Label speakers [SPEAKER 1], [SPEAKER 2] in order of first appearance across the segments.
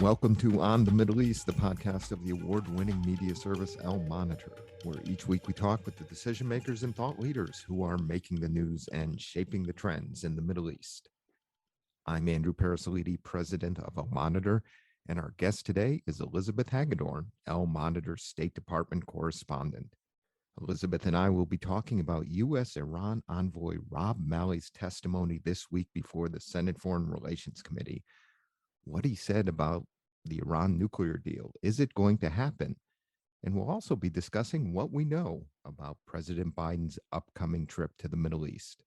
[SPEAKER 1] Welcome to On the Middle East, the podcast of the award-winning media service El Monitor, where each week we talk with the decision makers and thought leaders who are making the news and shaping the trends in the Middle East. I'm Andrew Parasoliti, president of El Monitor, and our guest today is Elizabeth Hagedorn, El Monitor's State Department Correspondent. Elizabeth and I will be talking about U.S.-Iran envoy Rob Malley's testimony this week before the Senate Foreign Relations Committee. What he said about the Iran nuclear deal. Is it going to happen? And we'll also be discussing what we know about President Biden's upcoming trip to the Middle East.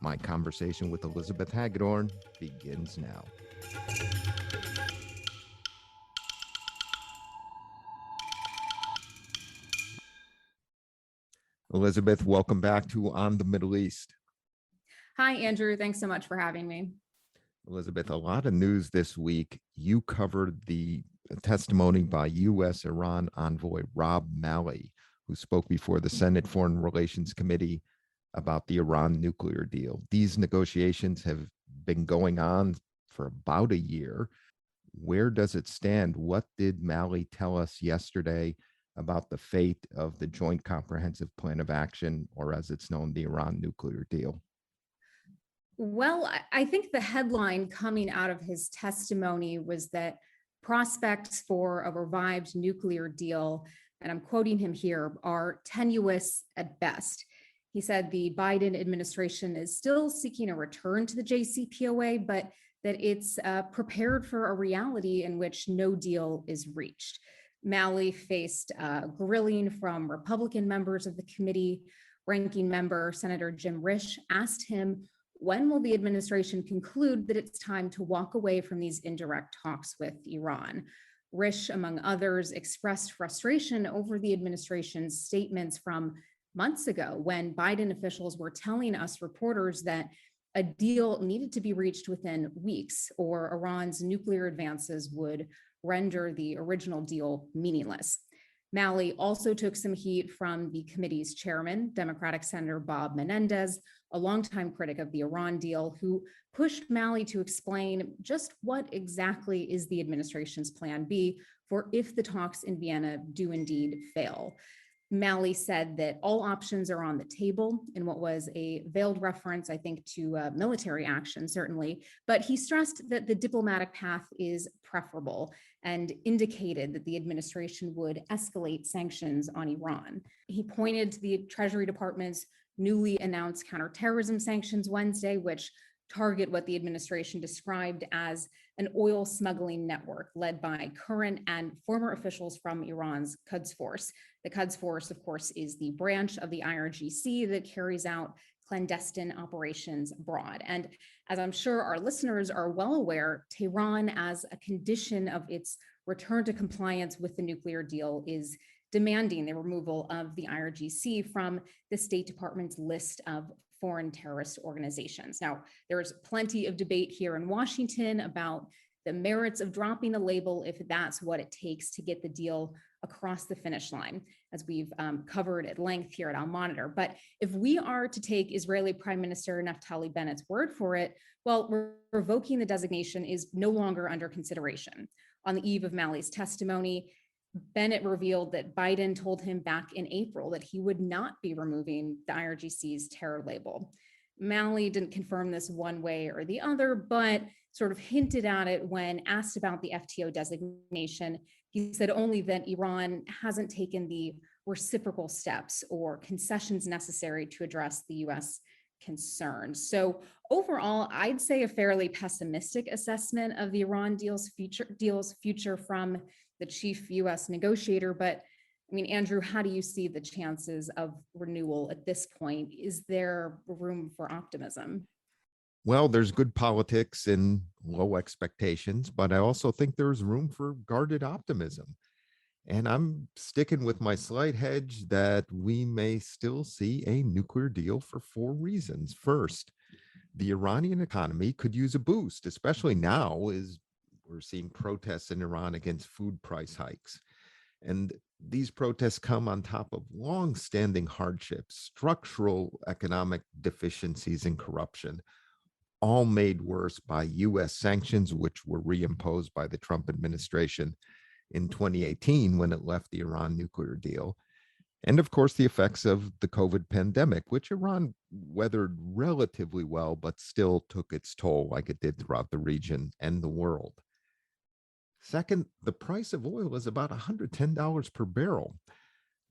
[SPEAKER 1] My conversation with Elizabeth Hagedorn begins now. Elizabeth, welcome back to On the Middle East.
[SPEAKER 2] Hi, Andrew. Thanks so much for having me.
[SPEAKER 1] Elizabeth, a lot of news this week. You covered the testimony by U.S.-Iran envoy Rob Malley, who spoke before the Senate Foreign Relations Committee about the Iran nuclear deal. These negotiations have been going on for about a year. Where does it stand? What did Malley tell us yesterday about the fate of the Joint Comprehensive Plan of Action, or as it's known, the Iran nuclear deal?
[SPEAKER 2] Well, I think the headline coming out of his testimony was that prospects for a revived nuclear deal, and I'm quoting him here, are tenuous at best. He said the Biden administration is still seeking a return to the JCPOA, but that it's prepared for a reality in which no deal is reached. Malley faced grilling from Republican members of the committee. Ranking member Senator Jim Risch asked him, when will the administration conclude that it's time to walk away from these indirect talks with Iran? Risch, among others, expressed frustration over the administration's statements from months ago when Biden officials were telling us reporters that a deal needed to be reached within weeks or Iran's nuclear advances would render the original deal meaningless. Malley also took some heat from the committee's chairman, Democratic Senator Bob Menendez, a longtime critic of the Iran deal, who pushed Malley to explain just what exactly is the administration's plan B for if the talks in Vienna do indeed fail. Malley said that all options are on the table in what was a veiled reference, I think, to military action, certainly, but he stressed that the diplomatic path is preferable and indicated that the administration would escalate sanctions on Iran. He pointed to the Treasury Department's newly announced counterterrorism sanctions Wednesday, which target what the administration described as an oil smuggling network led by current and former officials from Iran's Quds Force. The Quds Force, of course, is the branch of the IRGC that carries out clandestine operations abroad. And as I'm sure our listeners are well aware, Tehran, as a condition of its return to compliance with the nuclear deal, is demanding the removal of the IRGC from the State Department's list of foreign terrorist organizations. Now, there's plenty of debate here in Washington about the merits of dropping the label if that's what it takes to get the deal across the finish line, as we've covered at length here at El Monitor. But if we are to take Israeli Prime Minister Naftali Bennett's word for it, well, revoking the designation is no longer under consideration. On the eve of Malley's testimony, Bennett revealed that Biden told him back in April that he would not be removing the IRGC's terror label. Malley didn't confirm this one way or the other, but sort of hinted at it when asked about the FTO designation. He said only that Iran hasn't taken the reciprocal steps or concessions necessary to address the U.S. concerns. So overall, I'd say a fairly pessimistic assessment of the Iran deal's future from the chief U.S. negotiator. But I mean, Andrew, how do you see the chances of renewal at this point? Is there room for optimism?
[SPEAKER 1] Well, there's good politics and low expectations, but I also think there's room for guarded optimism. And I'm sticking with my slight hedge that we may still see a nuclear deal for 4 reasons. First, the Iranian economy could use a boost, especially now as we're seeing protests in Iran against food price hikes. And these protests come on top of long-standing hardships, structural economic deficiencies, and corruption. all made worse by US sanctions, which were reimposed by the Trump administration in 2018 when it left the Iran nuclear deal. And of course, the effects of the COVID pandemic, which Iran weathered relatively well, but still took its toll like it did throughout the region and the world. Second, the price of oil is about $110 per barrel.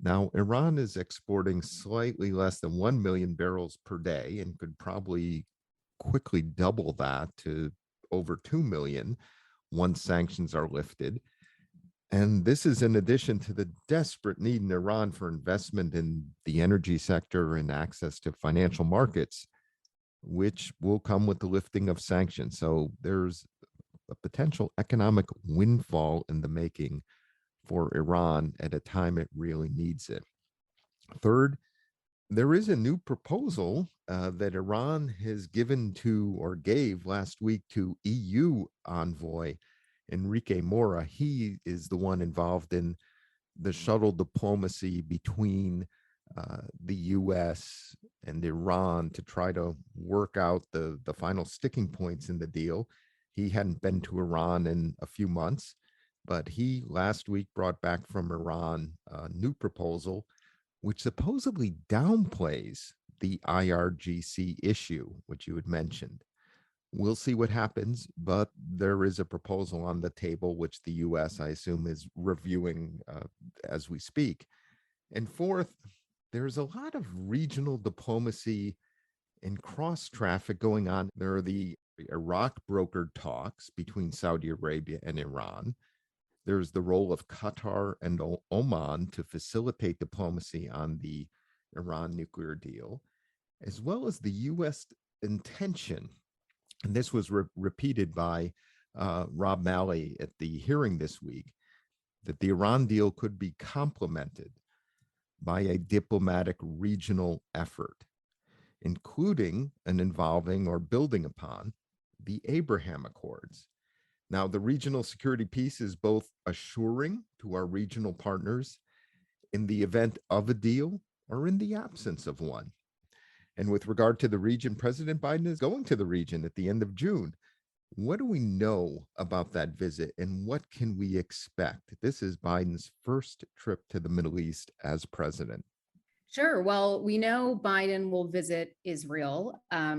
[SPEAKER 1] Now, Iran is exporting slightly less than 1 million barrels per day and could probably quickly double that to over 2 million once sanctions are lifted. And this is in addition to the desperate need in Iran for investment in the energy sector and access to financial markets, which will come with the lifting of sanctions. So there's a potential economic windfall in the making for Iran at a time it really needs it. Third, there is a new proposal that Iran has given to or gave last week to EU envoy Enrique Mora. He is the one involved in the shuttle diplomacy between the US and Iran to try to work out the final sticking points in the deal. He hadn't been to Iran in a few months, but he last week brought back from Iran a new proposal, which supposedly downplays the IRGC issue, which you had mentioned. We'll see what happens, but there is a proposal on the table, which the US, I assume, is reviewing as we speak. And fourth, there's a lot of regional diplomacy and cross traffic going on. There are the Iraq brokered talks between Saudi Arabia and Iran. There's the role of Qatar and Oman to facilitate diplomacy on the Iran nuclear deal, as well as the US intention. And this was repeated by Rob Malley at the hearing this week, that the Iran deal could be complemented by a diplomatic regional effort, including an involving or building upon the Abraham Accords. Now, the regional security piece is both assuring to our regional partners in the event of a deal or in the absence of one. And with regard to the region, President Biden is going to the region at the end of June. What do we know about that visit and what can we expect? This is Biden's first trip to the Middle East as president.
[SPEAKER 2] Sure. Well, we know Biden will visit Israel.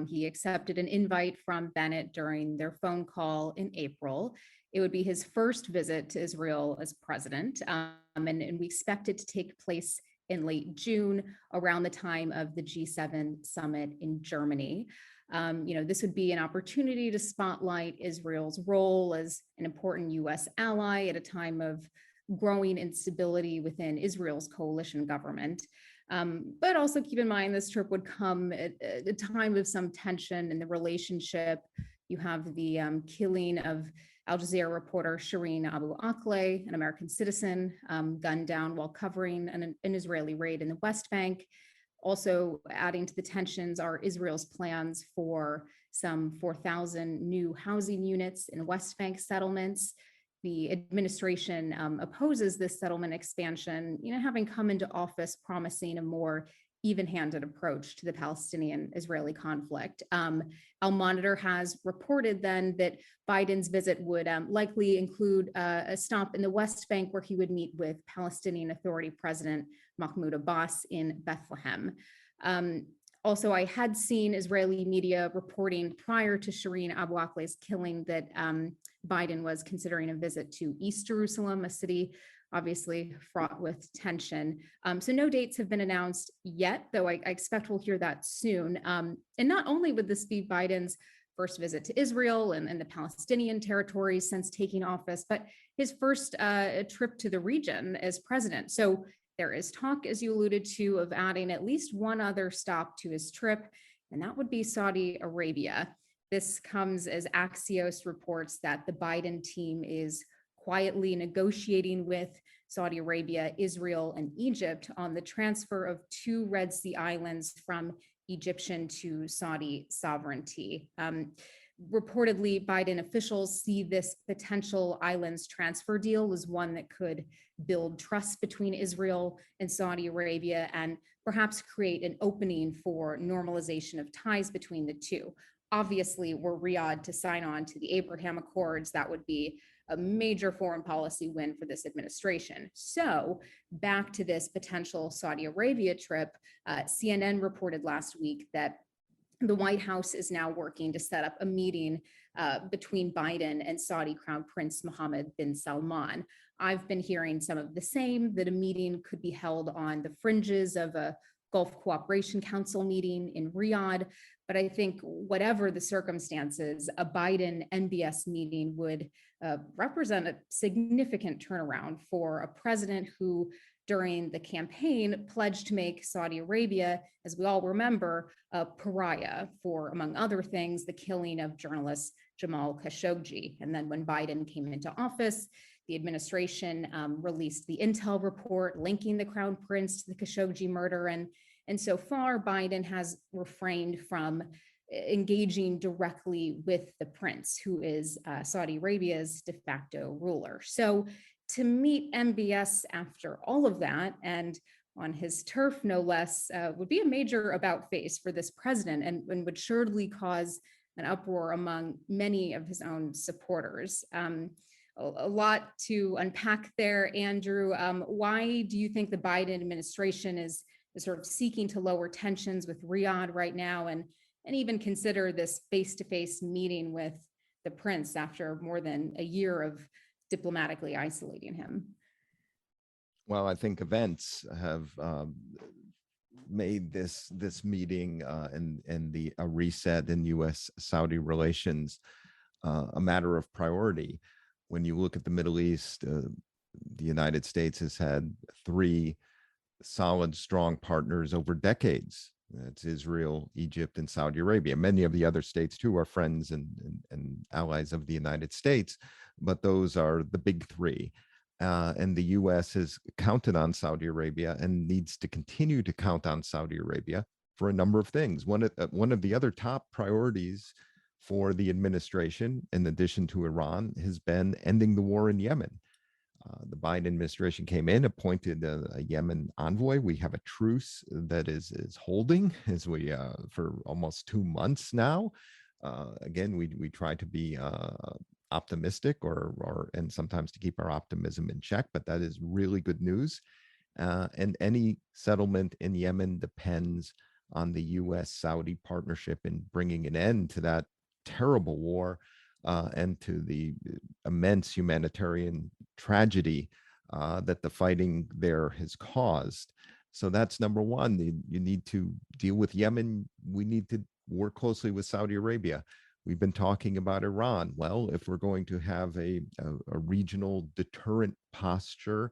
[SPEAKER 2] He accepted an invite from Bennett during their phone call in April. It would be his first visit to Israel as president, and we expect it to take place in late June, around the time of the G7 summit in Germany. This would be an opportunity to spotlight Israel's role as an important U.S. ally at a time of growing instability within Israel's coalition government. But also keep in mind this trip would come at a time of some tension in the relationship. You have the killing of Al Jazeera reporter Shireen Abu Akleh, an American citizen, gunned down while covering an Israeli raid in the West Bank. Also adding to the tensions are Israel's plans for some 4,000 new housing units in West Bank settlements. The administration opposes this settlement expansion, having come into office promising a more even-handed approach to the Palestinian-Israeli conflict. Al Monitor has reported then that Biden's visit would likely include a stop in the West Bank where he would meet with Palestinian Authority President Mahmoud Abbas in Bethlehem. Also, I had seen Israeli media reporting prior to Shireen Abu Akleh's killing that Biden was considering a visit to East Jerusalem, a city obviously fraught with tension. So no dates have been announced yet, though I expect we'll hear that soon. And not only would this be Biden's first visit to Israel and the Palestinian territories since taking office, but his first trip to the region as president. So there is talk, as you alluded to, of adding at least one other stop to his trip, and that would be Saudi Arabia. This comes as Axios reports that the Biden team is quietly negotiating with Saudi Arabia, Israel, and Egypt on the transfer of 2 Red Sea islands from Egyptian to Saudi sovereignty. Reportedly, Biden officials see this potential islands transfer deal as one that could build trust between Israel and Saudi Arabia and perhaps create an opening for normalization of ties between the two. obviously, were Riyadh to sign on to the Abraham Accords, that would be a major foreign policy win for this administration. So back to this potential Saudi Arabia trip, CNN reported last week that the White House is now working to set up a meeting between Biden and Saudi Crown Prince Mohammed bin Salman. I've been hearing some of the same, that a meeting could be held on the fringes of a Gulf Cooperation Council meeting in Riyadh. But I think whatever the circumstances, a Biden NBS meeting would represent a significant turnaround for a president who, during the campaign, pledged to make Saudi Arabia, as we all remember, a pariah for, among other things, the killing of journalist Jamal Khashoggi. And then when Biden came into office, the administration released the intel report linking the crown prince to the Khashoggi murder. And so far, Biden has refrained from engaging directly with the prince, who is Saudi Arabia's de facto ruler. So to meet MBS after all of that, and on his turf, no less, would be a major about face for this president, and would surely cause an uproar among many of his own supporters. A lot to unpack there, Andrew. Why do you think the Biden administration is sort of seeking to lower tensions with Riyadh right now, and even consider this face-to-face meeting with the prince after more than a year of diplomatically isolating him?
[SPEAKER 1] Well, I think events have made this meeting and a reset in U.S.-Saudi relations a matter of priority. When you look at the Middle East, the United States has had three solid, strong partners over decades. That's Israel, Egypt, and Saudi Arabia. Many of the other states, too, are friends and allies of the United States, but those are the big three. And the U.S. has counted on Saudi Arabia and needs to continue to count on Saudi Arabia for a number of things. One of the other top priorities for the administration, in addition to Iran, has been ending the war in Yemen. The Biden administration came in, appointed a Yemen envoy. We have a truce that is holding as we for almost 2 months now. Again, we try to be optimistic and sometimes to keep our optimism in check, but that is really good news. And any settlement in Yemen depends on the U.S.-Saudi partnership in bringing an end to that terrible war and to the immense humanitarian tragedy that the fighting there has caused. So that's number one. You need to deal with Yemen. We need to work closely with Saudi Arabia. We've been talking about Iran. Well, if we're going to have a regional deterrent posture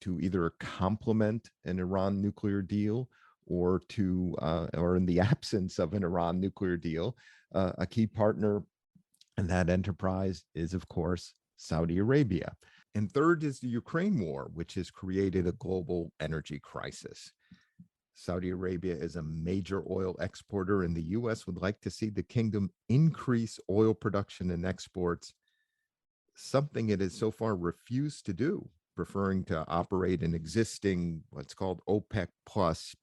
[SPEAKER 1] to either complement an Iran nuclear deal or in the absence of an Iran nuclear deal, a key partner in that enterprise is, of course, Saudi Arabia. And third is the Ukraine war, which has created a global energy crisis. Saudi Arabia is a major oil exporter, and the U.S. would like to see the kingdom increase oil production and exports, something it has so far refused to do, preferring to operate in existing what's called OPEC plus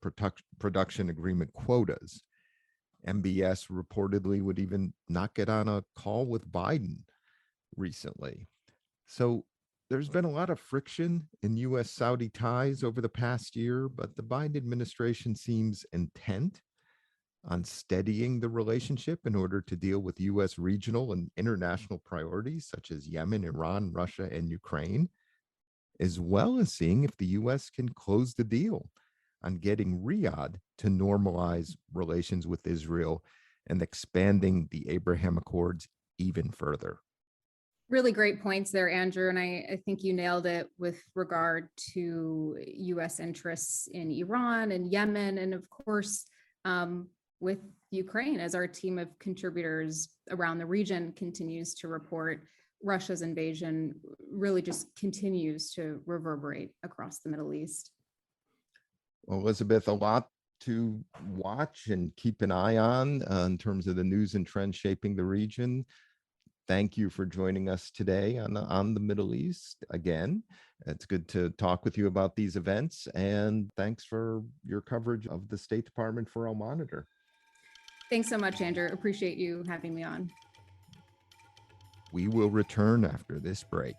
[SPEAKER 1] production agreement quotas. MBS reportedly would even not get on a call with Biden recently. So there's been a lot of friction in U.S.-Saudi ties over the past year, but the Biden administration seems intent on steadying the relationship in order to deal with U.S. regional and international priorities such as Yemen, Iran, Russia, and Ukraine, as well as seeing if the U.S. can close the deal on getting Riyadh to normalize relations with Israel and expanding the Abraham Accords even further.
[SPEAKER 2] Really great points there, Andrew. And I think you nailed it with regard to U.S. interests in Iran and Yemen, and of course, with Ukraine, as our team of contributors around the region continues to report, Russia's invasion really just continues to reverberate across the Middle East.
[SPEAKER 1] Well, Elizabeth, a lot to watch and keep an eye on in terms of the news and trends shaping the region. Thank you for joining us today on the Middle East again. It's good to talk with you about these events, and thanks for your coverage of the State Department for Al Monitor.
[SPEAKER 2] Thanks so much, Andrew. Appreciate you having me on.
[SPEAKER 1] We will return after this break.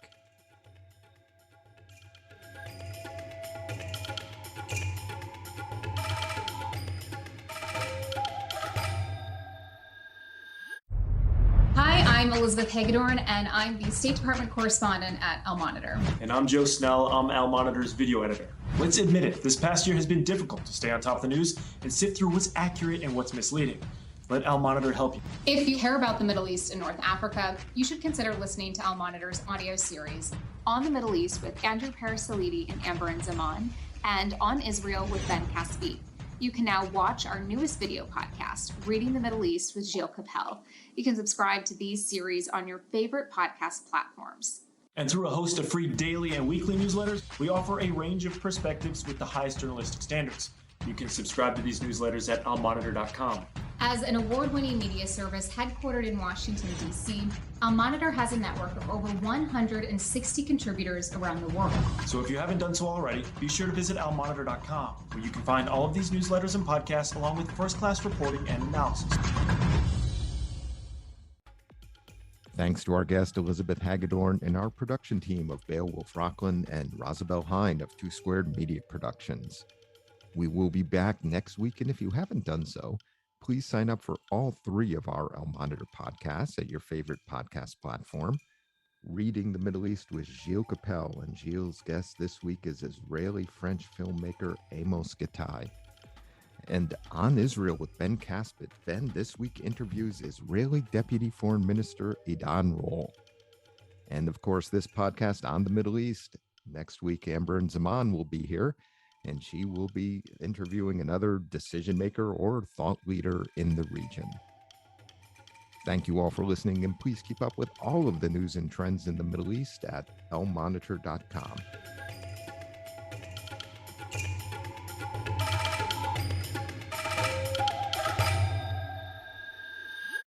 [SPEAKER 2] Hi, I'm Elizabeth Hagedorn, and I'm the State Department Correspondent at El Monitor.
[SPEAKER 3] And I'm Joe Snell. I'm El Monitor's video editor. Let's admit it, this past year has been difficult to stay on top of the news and sift through what's accurate and what's misleading. Let El Monitor help you.
[SPEAKER 2] If you care about the Middle East and North Africa, you should consider listening to El Monitor's audio series On the Middle East with Andrew Parasaliti and Amber Zaman, and On Israel with Ben Caspi. You can now watch our newest video podcast, Reading the Middle East with Gilles Capel. You can subscribe to these series on your favorite podcast platforms.
[SPEAKER 3] And through a host of free daily and weekly newsletters, we offer a range of perspectives with the highest journalistic standards. You can subscribe to these newsletters at elmonitor.com.
[SPEAKER 2] As an award-winning media service headquartered in Washington, D.C., El Monitor has a network of over 160 contributors around the world.
[SPEAKER 3] So if you haven't done so already, be sure to visit elmonitor.com, where you can find all of these newsletters and podcasts, along with first-class reporting and analysis.
[SPEAKER 1] Thanks to our guest, Elizabeth Hagedorn, and our production team of Beowulf Rockland and Rosabelle Hind of Two Squared Media Productions. We will be back next week, and if you haven't done so, please sign up for all three of our El Monitor podcasts at your favorite podcast platform. Reading the Middle East with Gilles Capel, and Gilles' guest this week is Israeli-French filmmaker Amos Gittai. And On Israel with Ben Caspit. Ben this week interviews Israeli Deputy Foreign Minister Idan Roll. And of course, this podcast on the Middle East. Next week, Amber and Zaman will be here, and she will be interviewing another decision maker or thought leader in the region. Thank you all for listening, and please keep up with all of the news and trends in the Middle East at elmonitor.com.